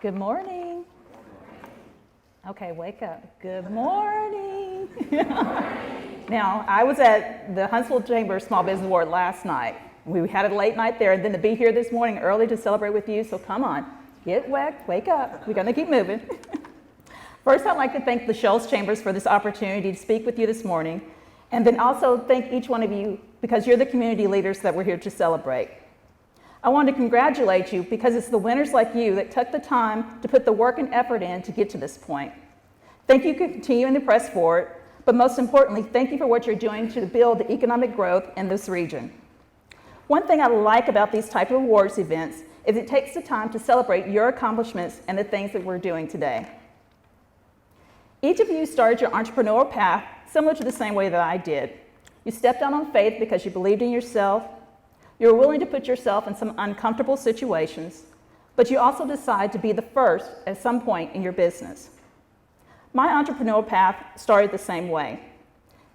Good morning. Okay, wake up. Good morning. Now, I was at the Huntsville Chamber Small Business Award last night. We had a late night there, and then to be here this morning early to celebrate with you, so come on, get wake up. We're gonna keep moving. First, I'd like to thank the Shoals Chambers for this opportunity to speak with you this morning, and then also thank each one of you because you're the community leaders that we're here to celebrate. I want to congratulate you because it's the winners like you that took the time to put the work and effort in to get to this point. Thank you for continuing to press forward, but most importantly, thank you for what you're doing to build the economic growth in this region. One thing I like about these type of awards events is it takes the time to celebrate your accomplishments and the things that we're doing today. Each of you started your entrepreneurial path similar to the same way that I did. You stepped out on faith because you believed in yourself. You were willing to put yourself in some uncomfortable situations, but you also decided to be the first at some point in your business. My entrepreneurial path started the same way,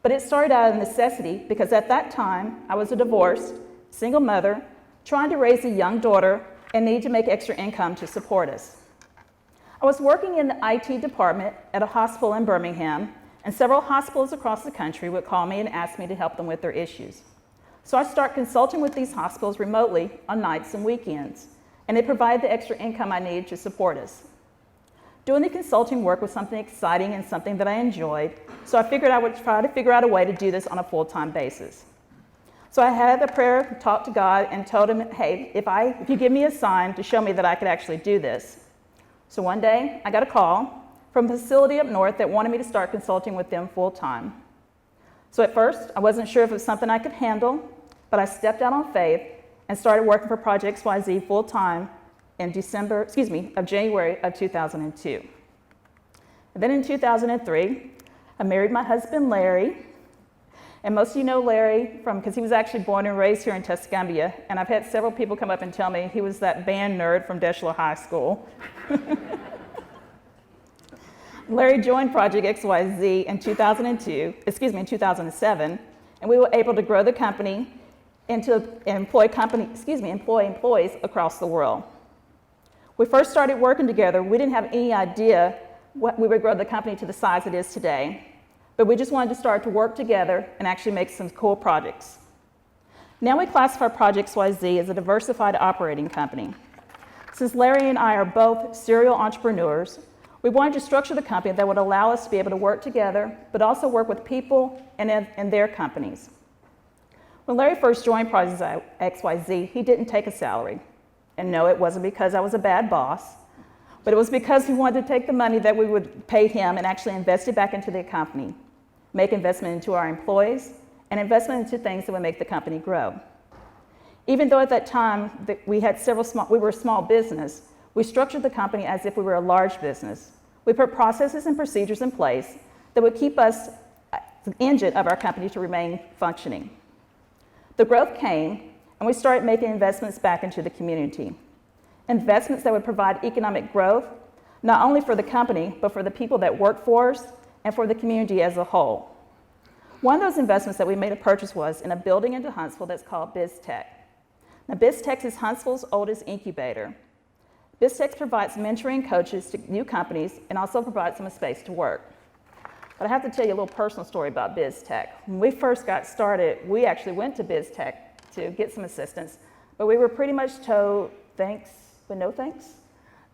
but it started out of necessity because at that time, I was a divorced, single mother, trying to raise a young daughter and needed to make extra income to support us. I was working in the IT department at a hospital in Birmingham, and several hospitals across the country would call me and ask me to help them with their issues. So I started consulting with these hospitals remotely on nights and weekends, and it provided the extra income I needed to support us. Doing the consulting work was something exciting and something that I enjoyed, so I figured I would try to figure out a way to do this on a full-time basis. So I had a prayer talk to God and told him, hey, if you give me a sign to show me that I could actually do this. So one day, I got a call from a facility up north that wanted me to start consulting with them full-time. So at first, I wasn't sure if it was something I could handle, but I stepped out on faith and started working for PROJECTXYZ full-time in January of 2002. And then in 2003, I married my husband, Larry. And most of you know Larry because he was actually born and raised here in Tuscumbia. And I've had several people come up and tell me he was that band nerd from Deschler High School. Larry joined PROJECTXYZ in 2007, and we were able to grow the company and to employ employees across the world. We first started working together. We didn't have any idea what we would grow the company to the size it is today, but we just wanted to start to work together and actually make some cool projects. Now we classify PROJECTXYZ as a diversified operating company. Since Larry and I are both serial entrepreneurs, we wanted to structure the company that would allow us to be able to work together, but also work with people and their companies. When Larry first joined PROJECTXYZ, he didn't take a salary. And no, it wasn't because I was a bad boss, but it was because we wanted to take the money that we would pay him and actually invest it back into the company, make investment into our employees, and investment into things that would make the company grow. Even though at that time we were a small business, we structured the company as if we were a large business. We put processes and procedures in place that would keep us the engine of our company to remain functioning. The growth came, and we started making investments back into the community. Investments that would provide economic growth, not only for the company, but for the people that work for us and for the community as a whole. One of those investments that we made a purchase was in a building in Huntsville that's called BizTech. Now, BizTech is Huntsville's oldest incubator. BizTech provides mentoring coaches to new companies and also provides them a space to work. But I have to tell you a little personal story about BizTech. When we first got started, we actually went to BizTech to get some assistance, but we were pretty much told thanks, but no thanks.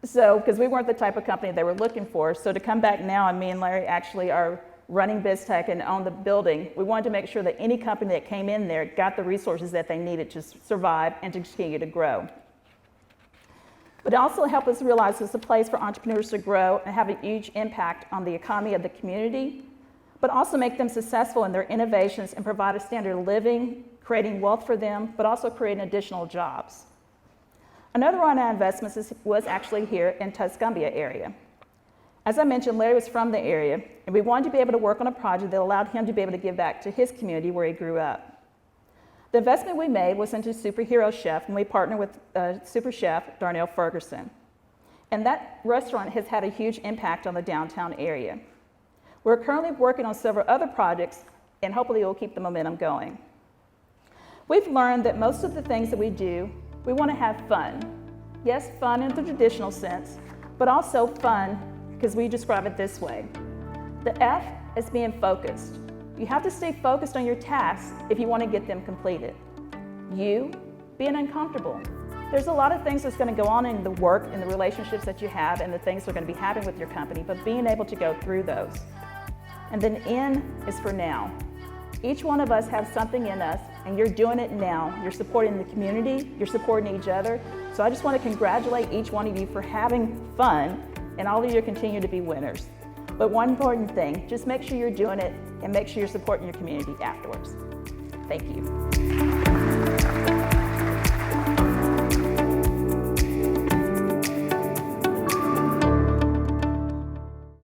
So, because we weren't the type of company they were looking for, so to come back now and me and Larry actually are running BizTech and own the building, we wanted to make sure that any company that came in there got the resources that they needed to survive and to continue to grow. But it also helped us realize it's a place for entrepreneurs to grow and have a huge impact on the economy of the community, but also make them successful in their innovations and provide a standard of living, creating wealth for them, but also creating additional jobs. Another one of our investments was actually here in Tuscumbia area. As I mentioned, Larry was from the area, and we wanted to be able to work on a project that allowed him to be able to give back to his community where he grew up. The investment we made was into Superhero Chef, and we partnered with super chef Darnell Ferguson. And that restaurant has had a huge impact on the downtown area. We're currently working on several other projects, and hopefully it will keep the momentum going. We've learned that most of the things that we do, we want to have fun. Yes, fun in the traditional sense, but also fun, because we describe it this way. The F is being focused. You have to stay focused on your tasks if you want to get them completed. U, being uncomfortable. There's a lot of things that's going to go on in the work and the relationships that you have and the things that are going to be happening with your company, but being able to go through those. And then N is for now. Each one of us has something in us, and you're doing it now. You're supporting the community, you're supporting each other. So I just want to congratulate each one of you for having fun, and all of you continue to be winners. But one important thing, just make sure you're doing it and make sure you're supporting your community afterwards. Thank you.